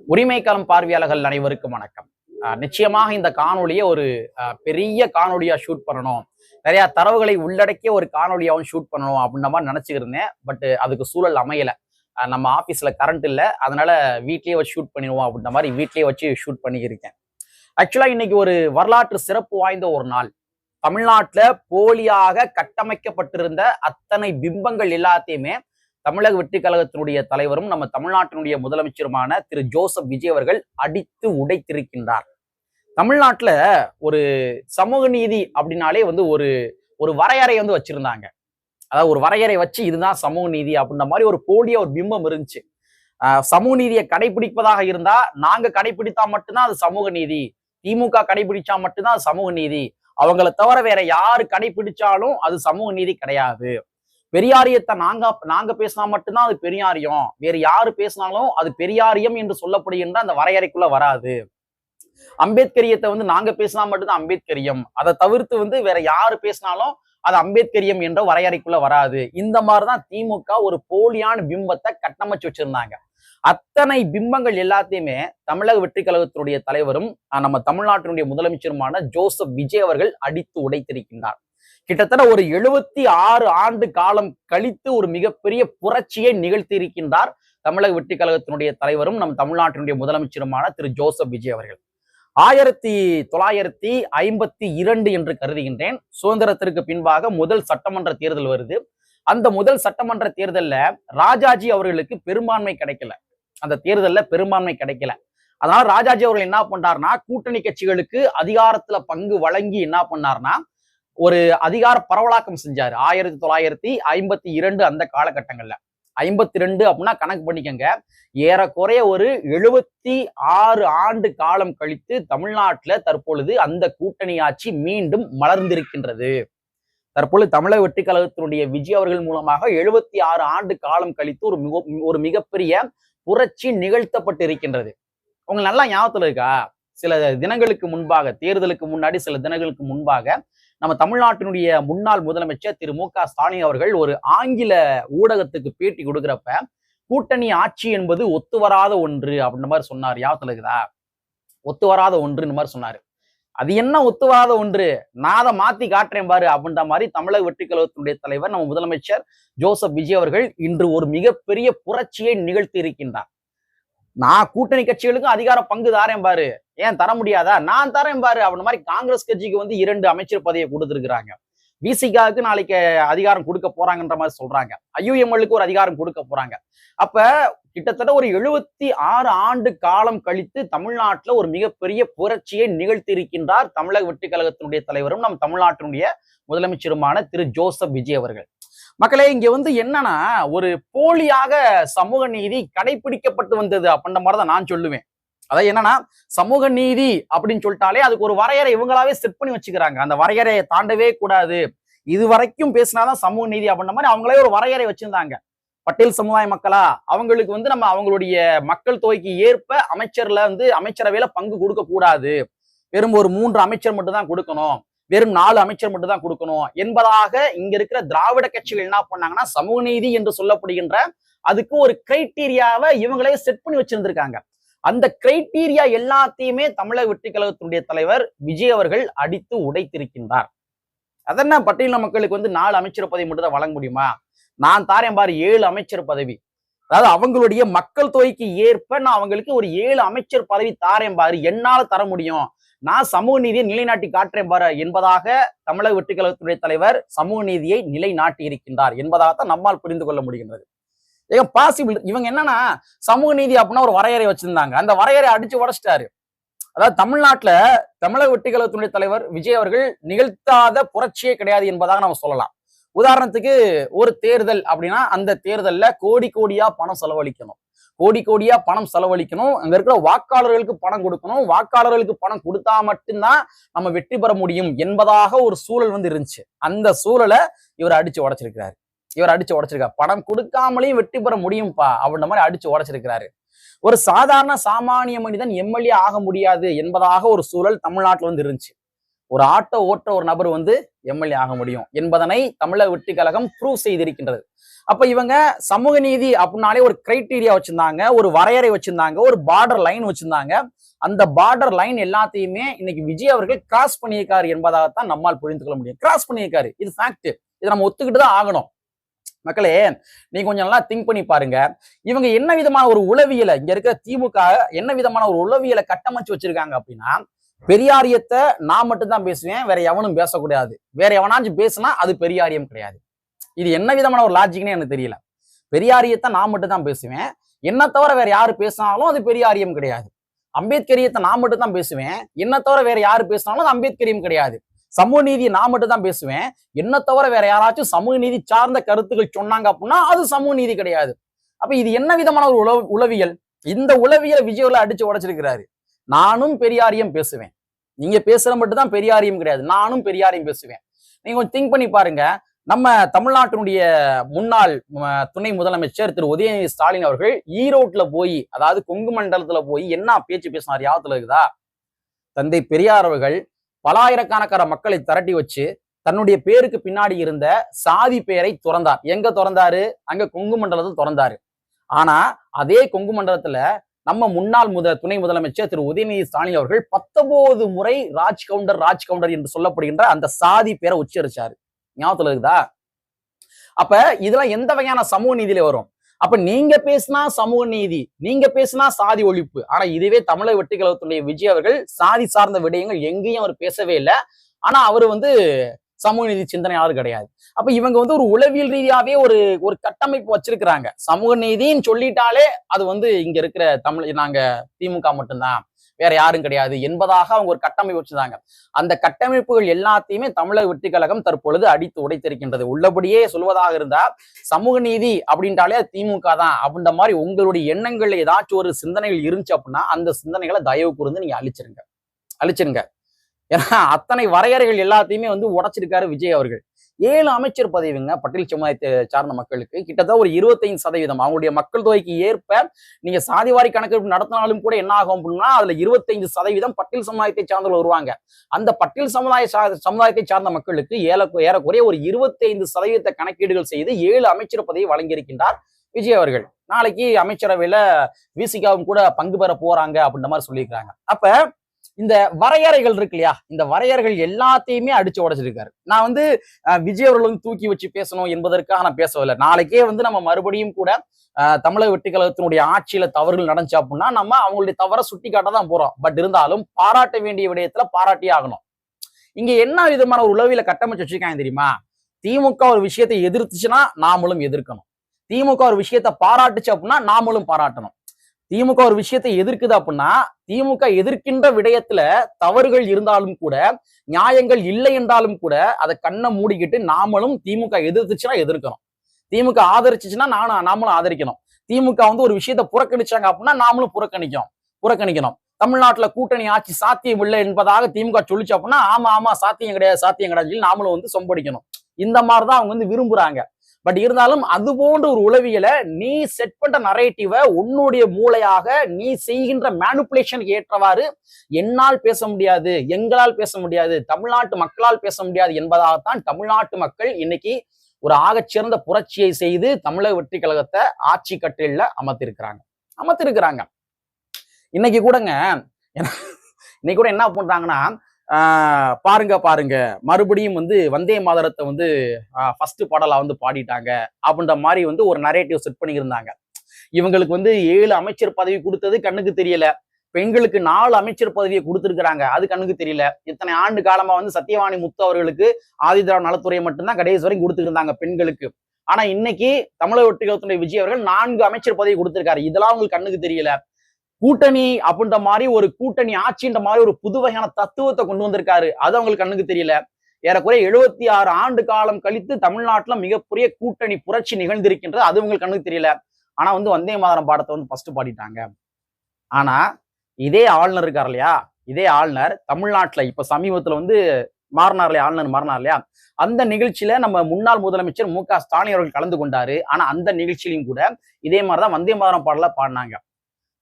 உரிமைக்களம் பார்வையாளர்கள் அனைவருக்கும் வணக்கம். நிச்சயமாக இந்த காணொலியை ஒரு பெரிய காணொலியா ஷூட் பண்ணணும், நிறைய தரவுகளை உள்ளடக்கிய ஒரு காணொலியாவும் ஷூட் பண்ணணும் அப்படின்ற மாதிரி நினைச்சுக்கிருந்தேன். பட் அதுக்கு சூழல் அமையல. நம்ம ஆபீஸ்ல கரண்ட் இல்லை, அதனால வீட்லயே வச்சு ஷூட் பண்ணிடுவோம் அப்படின்ற மாதிரி வீட்லயே வச்சு ஷூட் பண்ணியிருக்கேன். ஆக்சுவலா இன்னைக்கு ஒரு வரலாற்று சிறப்பு வாய்ந்த ஒரு நாள். தமிழ்நாட்டுல போலியாக கட்டமைக்கப்பட்டிருந்த அத்தனை பிம்பங்கள் எல்லாத்தையுமே தமிழக வெற்றி கழகத்தினுடைய தலைவரும் நம்ம தமிழ்நாட்டினுடைய முதலமைச்சருமான திரு ஜோசப் விஜய் அவர்கள் அடித்து உடைத்திருக்கின்றார். தமிழ்நாட்டுல ஒரு சமூக நீதி அப்படின்னாலே ஒரு ஒரு வரையறை வச்சிருந்தாங்க. அதாவது ஒரு வரையறை வச்சு இதுதான் சமூக நீதி அப்படின்ற மாதிரி ஒரு போலிய ஒரு பிம்பம் இருந்துச்சு. சமூக நீதியை கடைபிடிப்பதாக இருந்தா நாங்க கடைபிடித்தா மட்டும்தான் அது சமூக நீதி, திமுக கடைபிடிச்சா மட்டும்தான் அது சமூக நீதி, அவங்களை தவிர வேற யாரு கடைபிடிச்சாலும் அது சமூக நீதி கிடையாது. பெரியாரியத்தை நாங்க பேசினா மட்டும்தான் அது பெரியாரியம், வேற யாரு பேசினாலும் அது பெரியாரியம் என்று சொல்லப்படுகின்ற அந்த வரையறைக்குள்ள வராது. அம்பேத்கரியத்தை நாங்க பேசினா மட்டும்தான் அம்பேத்கரியம், அதை தவிர்த்து வேற யாரு பேசினாலும் அது அம்பேத்கரியம் என்ற வரையறைக்குள்ள வராது. இந்த மாதிரிதான் திமுக ஒரு போலியான பிம்பத்தை கட்டமைச்சு வச்சிருந்தாங்க. அத்தனை பிம்பங்கள் எல்லாத்தையுமே தமிழக வெற்றி கழகத்தினுடைய தலைவரும் நம்ம தமிழ்நாட்டினுடைய முதலமைச்சருமான ஜோசப் விஜய் அவர்கள் அடித்து உடைத்திருக்கின்றார். கிட்டத்தட்ட ஒரு 76 ஆண்டு காலம் கழித்து ஒரு மிகப்பெரிய புரட்சியை நிகழ்த்தி இருக்கின்றார் தமிழக வெற்றி கழகத்தினுடைய தலைவரும் நம் தமிழ்நாட்டினுடைய முதலமைச்சருமான திரு ஜோசப் விஜய் அவர்கள். 1952 என்று கருதுகின்றேன். சுதந்திரத்திற்கு பின்பாக முதல் சட்டமன்ற தேர்தல் வருது. அந்த முதல் சட்டமன்ற தேர்தல்ல ராஜாஜி அவர்களுக்கு பெரும்பான்மை கிடைக்கல. அந்த தேர்தல்ல பெரும்பான்மை கிடைக்கல. அதனால ராஜாஜி அவர்கள் என்ன பண்றாருன்னா, கூட்டணி கட்சிகளுக்கு அதிகாரத்துல பங்கு வழங்கி என்ன பண்ணார்னா ஒரு அதிகார பரவலாக்கம் செஞ்சாரு. 1952 அந்த காலகட்டங்கள்ல 52 அப்படின்னா கணக்கு பண்ணிக்கங்க, ஏறக்குறைய ஒரு 76 ஆண்டு காலம் கழித்து தமிழ்நாட்டுல தற்பொழுது அந்த கூட்டணி ஆட்சி மீண்டும் மலர்ந்திருக்கின்றது. தற்பொழுது தமிழக வெற்றி கழகத்தினுடைய விஜய் அவர்கள் மூலமாக 76 ஆண்டு காலம் கழித்து ஒரு மிகப்பெரிய புரட்சி நிகழ்த்தப்பட்டு இருக்கின்றது. உங்களுக்கு நல்லா ஞாபகத்துல இருக்கா? சில தினங்களுக்கு முன்பாக, தேர்தலுக்கு முன்னாடி சில தினங்களுக்கு முன்பாக நம்ம தமிழ்நாட்டினுடைய முன்னாள் முதலமைச்சர் திரு மு.க. ஸ்டாலின் அவர்கள் ஒரு ஆங்கில ஊடகத்துக்கு பேட்டி கொடுக்குறப்ப கூட்டணி ஆட்சி என்பது ஒத்துவராத ஒன்று அப்படின்ற மாதிரி சொன்னார். ஞாபகத்துல இருக்குதா? ஒத்துவராத ஒன்றுன்ற மாதிரி சொன்னாரு. அது என்ன ஒத்துவராத ஒன்று, நான் அதை மாத்தி காட்டுறேன் பாரு அப்படின்ற மாதிரி தமிழக வெற்றி கழகத்தினுடைய தலைவர் நம்ம முதலமைச்சர் ஜோசப் விஜய் அவர்கள் இன்று ஒரு மிகப்பெரிய புரட்சியை நிகழ்த்தி இருக்கின்றார். நான் கூட்டணி கட்சிகளுக்கும் அதிகார பங்கு தாரேன் பாரு, ஏன் தர முடியாதா? நான் தரேன் பாரு அப்படின்ற மாதிரி காங்கிரஸ் கட்சிக்கு 2 அமைச்சர் பதவியை கொடுத்துருக்காங்க. விசிகாவுக்கு நாளைக்கு அதிகாரம் கொடுக்க போறாங்கன்ற மாதிரி சொல்றாங்க. ஐயுஎம்எல்லுக்கு ஒரு அதிகாரம் கொடுக்க போறாங்க. அப்ப கிட்டத்தட்ட ஒரு 76 ஆண்டு காலம் கழித்து தமிழ்நாட்டுல ஒரு மிகப்பெரிய புரட்சியை நிகழ்த்தி இருக்கின்றார் தமிழக வெற்றி கழகத்தினுடைய தலைவரும் நம் தமிழ்நாட்டினுடைய முதலமைச்சருமான திரு ஜோசப் விஜய் அவர்கள். மக்களே, இங்க என்னன்னா ஒரு போலியாக சமூக நீதி கடைபிடிக்கப்பட்டு வந்தது அப்படின்ற மாதிரிதான் நான் சொல்லுவேன். அதாவது என்னன்னா, சமூக நீதி அப்படின்னு சொல்லிட்டாலே அதுக்கு ஒரு வரையறை இவங்களாவே செட் பண்ணி வச்சுக்கிறாங்க. அந்த வரையறையை தாண்டவே கூடாது, இது வரைக்கும் பேசினாதான் சமூக நீதி அப்படின்ற மாதிரி அவங்களே ஒரு வரையறை வச்சிருந்தாங்க. பட்டேல் சமுதாய மக்களா, அவங்களுக்கு நம்ம அவங்களுடைய மக்கள் தொகைக்கு ஏற்ப அமைச்சரவையில பங்கு கொடுக்க கூடாது, வெறும் ஒரு 3 அமைச்சர் மட்டும் தான் கொடுக்கணும், வெறும் 4 அமைச்சர் மட்டும் தான் கொடுக்கணும் என்பதாக இங்க இருக்கிற திராவிட கட்சிகள் என்ன பண்ணாங்கன்னா, சமூக நீதி என்று சொல்லப்படுகின்ற அதுக்கு ஒரு கிரைட்டீரியாவை இவங்களே செட் பண்ணி வச்சிருந்திருக்காங்க. அந்த கிரைட்டீரியா எல்லாத்தையுமே தமிழக வெற்றி கழகத்தினுடைய தலைவர் விஜய் அவர்கள் அடித்து உடைத்திருக்கின்றார். அதென்ன, பட்டியலின மக்களுக்கு 4 அமைச்சர் பதவி மட்டும் தான் வழங்க முடியுமா? நான் தாரேன் பாரு 7 அமைச்சர் பதவி. அதாவது அவங்களுடைய மக்கள் தொகைக்கு ஏற்ப நான் அவங்களுக்கு ஒரு 7 அமைச்சர் பதவி தாரேன் பாரு, என்னால தர முடியும், நான் சமூக நீதியை நிலைநாட்டி காட்டுறேன் பாரு என்பதாக தமிழக வெற்றி கழகத்துடைய தலைவர் சமூக நீதியை நிலைநாட்டி இருக்கின்றார் என்பதாகத்தான் நம்மால் புரிந்து கொள்ள முடிகின்றது. ஏங்க பாசிபிள், இவங்க என்னன்னா சமூக நீதி அப்படின்னா ஒரு வரையறை வச்சிருந்தாங்க, அந்த வரையறை அடிச்சு உடைச்சிட்டாரு. அதாவது தமிழ்நாட்டுல தமிழக வெற்றி கழகத்துடைய தலைவர் விஜய் அவர்கள் நிகழ்த்தாத புரட்சியே கிடையாது என்பதாக நம்ம சொல்லலாம். உதாரணத்துக்கு ஒரு தேர்தல் அப்படின்னா அந்த தேர்தல்ல கோடி கோடியா பணம் செலவழிக்கணும், கோடி கோடியா பணம் செலவழிக்கணும், அங்க இருக்கிற வாக்காளர்களுக்கு பணம் கொடுக்கணும், வாக்காளர்களுக்கு பணம் கொடுத்தா மட்டும்தான் நம்ம வெற்றி பெற முடியும் என்பதாக ஒரு சூழல் இருந்துச்சு. அந்த சூழலை இவர் அடிச்சு உடைச்சிருக்கிறாரு. பணம் கொடுக்காமலையும் வெற்றி பெற முடியும்பா அப்படின்ற மாதிரி அடிச்சு உடைச்சிருக்கிறாரு. ஒரு சாதாரண சாமானிய மனிதன் எம்எல்ஏ ஆக முடியாது என்பதாக ஒரு சூழல் தமிழ்நாட்டில் இருந்துச்சு. ஒரு ஆட்டோ ஓட்ட ஒரு நபர் எம்எல்ஏ ஆக முடியும் என்பதனை தமிழக வெற்றி கழகம் ப்ரூவ் செய்திருக்கின்றது. அப்ப இவங்க சமூக நீதி அப்படின்னாலே ஒரு கிரைட்டீரியா வச்சிருந்தாங்க, ஒரு வரையறை வச்சிருந்தாங்க, ஒரு பார்டர் லைன் வச்சிருந்தாங்க. அந்த பார்டர் லைன் எல்லாத்தையுமே இன்னைக்கு விஜய் அவர்கள் கிராஸ் பண்ணியிருக்காரு என்பதாகத்தான் நம்மால் புரிந்து கொள்ள முடியும். கிராஸ் பண்ணியிருக்காரு, இது ஃபேக்ட். இதை நம்ம ஒத்துக்கிட்டு தான் ஆகணும். மக்களே, நீங்க கொஞ்சம் நல்லா திங்க் பண்ணி பாருங்க. இவங்க என்ன விதமான ஒரு உளவியலை, இங்க இருக்கிற திமுக என்ன விதமான ஒரு உளவியலை கட்டமைச்சு வச்சிருக்காங்க அப்படின்னா, பெரியாரியத்தை நான் மட்டும் தான் பேசுவேன், வேற எவனும் பேசக்கூடாது. வேற எவனாச்சும் பேசினா அது பெரியாரியம் கிடையாது. இது என்ன விதமான ஒரு லாஜிக்னே எனக்கு தெரியல. பெரியாரியத்தை நான் மட்டும் தான் பேசுவேன், என்ன தவிர வேற யாரு பேசினாலும் அது பெரியாரியம் கிடையாது. அம்பேத்கரியத்தை நான் மட்டும் தான் பேசுவேன், என்ன தவிர வேற யாரு பேசினாலும் அது அம்பேத்கரியம் கிடையாது. சமூக நீதியை நான் மட்டும் தான் பேசுவேன், என்ன தவிர வேற யாராச்சும் சமூக நீதி சார்ந்த கருத்துக்கள் சொன்னாங்க அப்படின்னா அது சமூக நீதி கிடையாது. அப்ப இது என்ன விதமான ஒரு உளவியல்? இந்த உளவியலை விஜய்ல அடிச்சு உடைச்சிருக்கிறாரு. நானும் பெரியாரியம் பேசுவேன், நீங்க பேசுற மட்டும் தான் பெரியாரியம் கிடையாது, நானும் பெரியாரியம் பேசுவேன். நீங்க கொஞ்சம் திங்க் பண்ணி பாருங்க. நம்ம தமிழ்நாட்டினுடைய முன்னாள் துணை முதலமைச்சர் திரு உதயநிதி ஸ்டாலின் அவர்கள் ஈரோட்ல போய், அதாவது கொங்கு மண்டலத்துல போய் என்ன பேச்சு பேசினார் ஞாபகத்துல இருக்குதா? தந்தை பெரியார் அவர்கள் பலாயிரக்கணக்கான மக்களை திரட்டி வச்சு தன்னுடைய பேருக்கு பின்னாடி இருந்த சாதி பெயரை துறந்தார். எங்க துறந்தாரு? அங்க கொங்கு மண்டலத்தில் துறந்தாரு. ஆனா அதே கொங்கு மண்டலத்துல நம்ம முன்னாள் துணை முதலமைச்சர் திரு உதயநிதி ஸ்டாலின் அவர்கள் 19 முறை ராஜ் கவுண்டர் என்று சொல்லப்படுகின்ற அந்த சாதி பேரை உச்சரிச்சாரு. ஞாபகத்துல இருக்குதா? அப்ப இதெல்லாம் எந்த வகையான சமூக நீதியில வரும்? அப்ப நீங்க பேசினா சமூக நீதி, நீங்க பேசினா சாதி ஒழிப்பு. ஆனா இதுவே தமிழக வெற்றி கழகத்துடைய விஜய் அவர்கள் சாதி சார்ந்த விடயங்கள் எங்கேயும் அவர் பேசவே இல்லை. ஆனா அவரு சமூக நீதி சிந்தனையாளர் கிடையாது. அப்ப இவங்க ஒரு உளவியல் ரீதியாவே ஒரு கட்டமைப்பு வச்சிருக்கிறாங்க. சமூக நீதின்னு சொல்லிட்டாலே அது இங்க இருக்கிற நாங்க திமுக மட்டும்தான், வேற யாரும் கிடையாது என்பதாக அவங்க ஒரு கட்டமைப்பு வச்சிருந்தாங்க. அந்த கட்டமைப்புகள் எல்லாத்தையுமே தமிழக வெற்றி கழகம் தற்பொழுது அடித்து உடைத்திருக்கின்றது. உள்ளபடியே சொல்வதாக இருந்தா சமூக நீதி அப்படின்றாலே திமுக தான் அப்படின்ற மாதிரி உங்களுடைய எண்ணங்கள்ல ஏதாச்சும் ஒரு சிந்தனைகள் இருந்துச்சு அப்படின்னா அந்த சிந்தனைகளை தயவு கூர்ந்து நீங்க அழிச்சிருங்க. ஏன்னா அத்தனை வரையறைகள் எல்லாத்தையுமே உடைச்சிருக்காரு விஜய் அவர்கள். 7 அமைச்சர் பதவிங்க பட்டியல் சமுதாயத்தை சார்ந்த மக்களுக்கு கிட்டத்தட்ட ஒரு 25% அவங்களுடைய மக்கள் தொகைக்கு ஏற்ப நீங்க சாதிவாரி கணக்கெடுப்பு நடத்தினாலும் கூட என்ன ஆகும் அப்படின்னா அதுல 25% பட்டியல் சமுதாயத்தை சார்ந்தவர்கள் வருவாங்க. அந்த பட்டியல் சமுதாயத்தை சார்ந்த மக்களுக்கு ஏறக்குறைய ஒரு 25% கணக்கீடுகள் செய்து 7 அமைச்சர் பதவி வழங்கியிருக்கின்றார் விஜய் அவர்கள். நாளைக்கு அமைச்சரவையில விசிகாவும் கூட பங்கு பெற போறாங்க அப்படின்ற மாதிரி சொல்லியிருக்காங்க. அப்ப இந்த வரையறைகள் இருக்கு இல்லையா, இந்த வரையறைகள் எல்லாத்தையுமே அடிச்சு உடைச்சிருக்காரு. நான் விஜய் அவர்களும் தூக்கி வச்சு பேசணும் என்பதற்காக நான் பேசவில்லை. நாளைக்கே நம்ம மறுபடியும் கூட தமிழக வெற்றி கழகத்தினுடைய ஆட்சியில தவறுகள் நடந்துச்சு அப்படின்னா நம்ம அவங்களுடைய தவறை சுட்டி காட்ட தான் போறோம். பட் இருந்தாலும் பாராட்ட வேண்டிய விடயத்துல பாராட்டியே ஆகணும். இங்க என்ன விதமான ஒரு உளவியல கட்டமைச்சு வச்சிருக்காங்க தெரியுமா? திமுக ஒரு விஷயத்தை எதிர்த்துச்சுன்னா நாமளும் எதிர்க்கணும், திமுக ஒரு விஷயத்தை பாராட்டுச்சு அப்படின்னா நாமளும் பாராட்டணும். திமுக ஒரு விஷயத்தை எதிர்க்குது அப்படின்னா திமுக எதிர்க்கின்ற விடயத்துல தவறுகள் இருந்தாலும் கூட, நியாயங்கள் இல்லை என்றாலும் கூட அதை கண்ணை மூடிக்கிட்டு நாமளும் திமுக எதிர்த்துச்சுன்னா எதிர்க்கணும், திமுக ஆதரிச்சுச்சுன்னா நாமளும் ஆதரிக்கணும். திமுக ஒரு விஷயத்த புறக்கணிச்சாங்க அப்படின்னா நாமளும் புறக்கணிக்கணும். தமிழ்நாட்டுல கூட்டணி ஆட்சி சாத்தியம் இல்லை என்பதாக திமுக சொல்லிச்சு அப்படின்னா ஆமா சாத்தியம் கிடையாது சொல்லி நாமளும் சொம்படிக்கணும். இந்த மாதிரிதான் அவங்க விரும்புறாங்க. பட் இருந்தாலும் அது போன்ற ஒரு உளவியலை நீ செட் பண்ற நரேட்டிவை உன்னுடைய மூளையாக நீ செய்கின்ற மேனுப்புலேஷனுக்கு ஏற்றவாறு என்னால் பேச முடியாது, எங்களால் பேச முடியாது, தமிழ்நாட்டு மக்களால் பேச முடியாது என்பதாகத்தான் தமிழ்நாட்டு மக்கள் இன்னைக்கு ஒரு ஆகச்சிறந்த புரட்சியை செய்து தமிழக வெற்றி கழகத்தை ஆட்சி கட்டில அமர்த்திருக்கிறாங்க. இன்னைக்கு கூடங்க என்ன பண்றாங்கன்னா பாருங்க மறுபடியும் வந்தே மாதரத்தை ஃபர்ஸ்ட் பாடலா பாடிட்டாங்க அப்படின்ற மாதிரி ஒரு நரேட்டிவ் செட் பண்ணியிருந்தாங்க. இவங்களுக்கு 7 அமைச்சர் பதவி கொடுத்தது கண்ணுக்கு தெரியல, பெண்களுக்கு 4 அமைச்சர் பதவியை கொடுத்திருக்கிறாங்க, அது கண்ணுக்கு தெரியல. இத்தனை ஆண்டு காலமா சத்தியவாணி முத்து அவர்களுக்கு ஆதிதிராவிட நலத்துறையை மட்டும்தான் கடைசி வரைக்கும் கொடுத்துருந்தாங்க பெண்களுக்கு. ஆனா இன்னைக்கு தமிழக வெற்றி கழகத்துடைய விஜய் அவர்கள் 4 அமைச்சர் பதவி கொடுத்திருக்காரு. இதெல்லாம் உங்களுக்கு கண்ணுக்கு தெரியல. கூட்டணி அப்படின்ற மாதிரி ஒரு கூட்டணி ஆட்சின்ற மாதிரி ஒரு புது வகையான தத்துவத்தை கொண்டு வந்திருக்காரு, அது அவங்களுக்கு கண்ணுக்கு தெரியல. ஏறக்குறைய 76 ஆண்டு காலம் கழித்து தமிழ்நாட்டுல மிகப்பெரிய கூட்டணி புரட்சி நிகழ்ந்திருக்கின்றது, அது உங்களுக்கு கண்ணுக்கு தெரியல. ஆனா வந்தே மாதரம் பாடத்தை ஃபர்ஸ்ட் பாடிட்டாங்க. ஆனா இதே ஆளுநர் இருக்கார் இல்லையா, இதே ஆளுநர் தமிழ்நாட்டுல இப்ப சமீபத்துல ஆளுநர் மாறினார் இல்லையா, அந்த நிகழ்ச்சியில நம்ம முன்னாள் முதலமைச்சர் மு.க. ஸ்டாலின் அவர்கள் கலந்து கொண்டாரு. ஆனா அந்த நிகழ்ச்சியிலும் கூட இதே மாதிரிதான் வந்தே மாதரம் பாடல பாடினாங்க.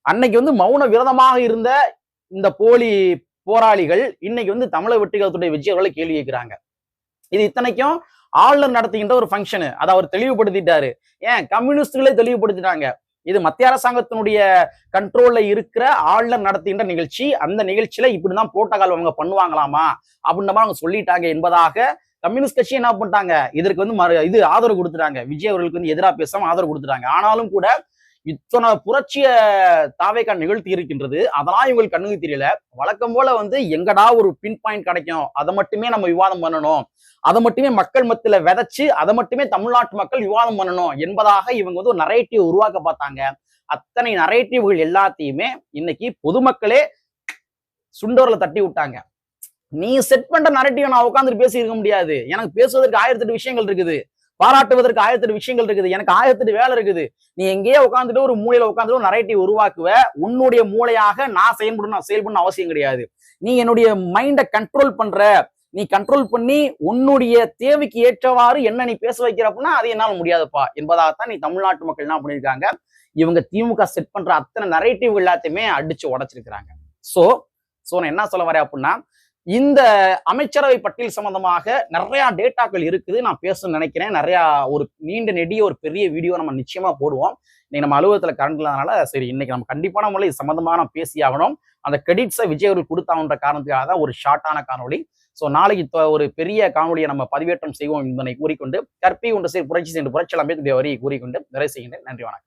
அன்னைக்கு மௌன விரதமாக இருந்த இந்த போலி போராளிகள் இன்னைக்கு தமிழக வெற்றி கழகத்துடைய விஜய் அவர்களை கேள்வி கேட்கிறாங்க. இது இத்தனைக்கும் ஆளுநர் நடத்துகின்ற ஒரு ஃபங்க்ஷனு, அதை அவர் தெளிவுபடுத்திட்டாரு. ஏன் கம்யூனிஸ்டுகளே தெளிவுபடுத்திட்டாங்க. இது மத்திய அரசாங்கத்தினுடைய கண்ட்ரோல்ல இருக்கிற ஆளுநர் நடத்துகின்ற நிகழ்ச்சி. அந்த நிகழ்ச்சியில இப்படிதான் புரோட்டோகால் அவங்க பண்ணுவாங்களாமா அப்படின்ற மாதிரி அவங்க சொல்லிட்டாங்க என்பதாக கம்யூனிஸ்ட் கட்சி என்ன பண்ணிட்டாங்க, இதற்கு இது ஆதரவு கொடுத்துட்டாங்க. விஜய் அவர்களுக்கு எதிராக பேசாம ஆதரவு கொடுத்துட்டாங்க. ஆனாலும் கூட இத்தனை புரட்சிய தாவேக்கா நிகழ்த்தி இருக்கின்றது. அதெல்லாம் இவங்களுக்கு கண்ணுக்கு தெரியல. வழக்கம் போல எங்கடா ஒரு பின் பாயிண்ட் கிடைக்கும், அதை மட்டுமே நம்ம விவாதம் பண்ணணும், அதை மட்டுமே மக்கள் மத்தியில விதைச்சு அதை மட்டுமே தமிழ்நாட்டு மக்கள் விவாதம் பண்ணணும் என்பதாக இவங்க ஒரு நரேட்டிவ் உருவாக்க பார்த்தாங்க. அத்தனை நரேட்டிவ்கள் எல்லாத்தையுமே இன்னைக்கு பொதுமக்களே சுண்டோர்ல தட்டி விட்டாங்க. நீ செட் பண்ற நரேட்டிவ் நான் உட்காந்துட்டு பேசி இருக்க முடியாது. எனக்கு பேசுவதற்கு 1008 விஷயங்கள் இருக்குது, பாராட்டுவதற்கு 1008 விஷயங்கள் இருக்குது, எனக்கு 1008 வேலை இருக்குது. நீ எங்கேயே உட்காந்துட்டு ஒரு மூலையில உட்காந்துட்டு நரேட்டிவ் உருவாக்குவ. உன்னுடைய மூளையாக நான் செயல்படணும் அவசியம் கிடையாது. நீ என்னுடைய மைண்டை கண்ட்ரோல் பண்ற, நீ கண்ட்ரோல் பண்ணி உன்னுடைய தேவைக்கு ஏற்றவாறு என்ன நீ பேச வைக்கிறப்பனா அது என்னால முடியாதுப்பா என்பதாகத்தான் நீ தமிழ்நாட்டு மக்கள் என்ன பண்ணிருக்காங்க, இவங்க திமுக செட் பண்ற அத்தனை நரேட்டிவ் எல்லாத்தையுமே அடிச்சு உடைச்சிருக்கிறாங்க. சோ நான் என்ன சொல்ல வரேன் அப்படின்னா, இந்த அமைச்சரவை பட்டியல் சம்பந்தமாக நிறைய டேட்டாக்கள் இருக்குது, நான் பேசணும்னு நினைக்கிறேன். நிறைய ஒரு நீண்ட நெடிய ஒரு பெரிய வீடியோ நம்ம நிச்சயமா போடுவோம். இன்னைக்கு நம்ம அலுவலகத்துல கரண்ட் இல்லாதனால சரி இன்னைக்கு நம்ம கண்டிப்பான முறையில் இது சம்பந்தமா நான் பேசி ஆகணும். அந்த கிரெடிட்ஸை விஜய் அவர்கள் கொடுத்தாங்கன்ற காரணத்துக்காக தான் ஒரு ஷார்ட்டான காணொலி. ஸோ நாளைக்கு ஒரு பெரிய காணொலியை நம்ம பதிவேற்றம் செய்வோம் என்பதை கூறிக்கொண்டு, கற்பி ஒன்று புரட்சி சென்று புரட்சி அமைப்புடைய வரியை கூறிக்கொண்டு நிறைவு செய்கின்றேன். நன்றி, வணக்கம்.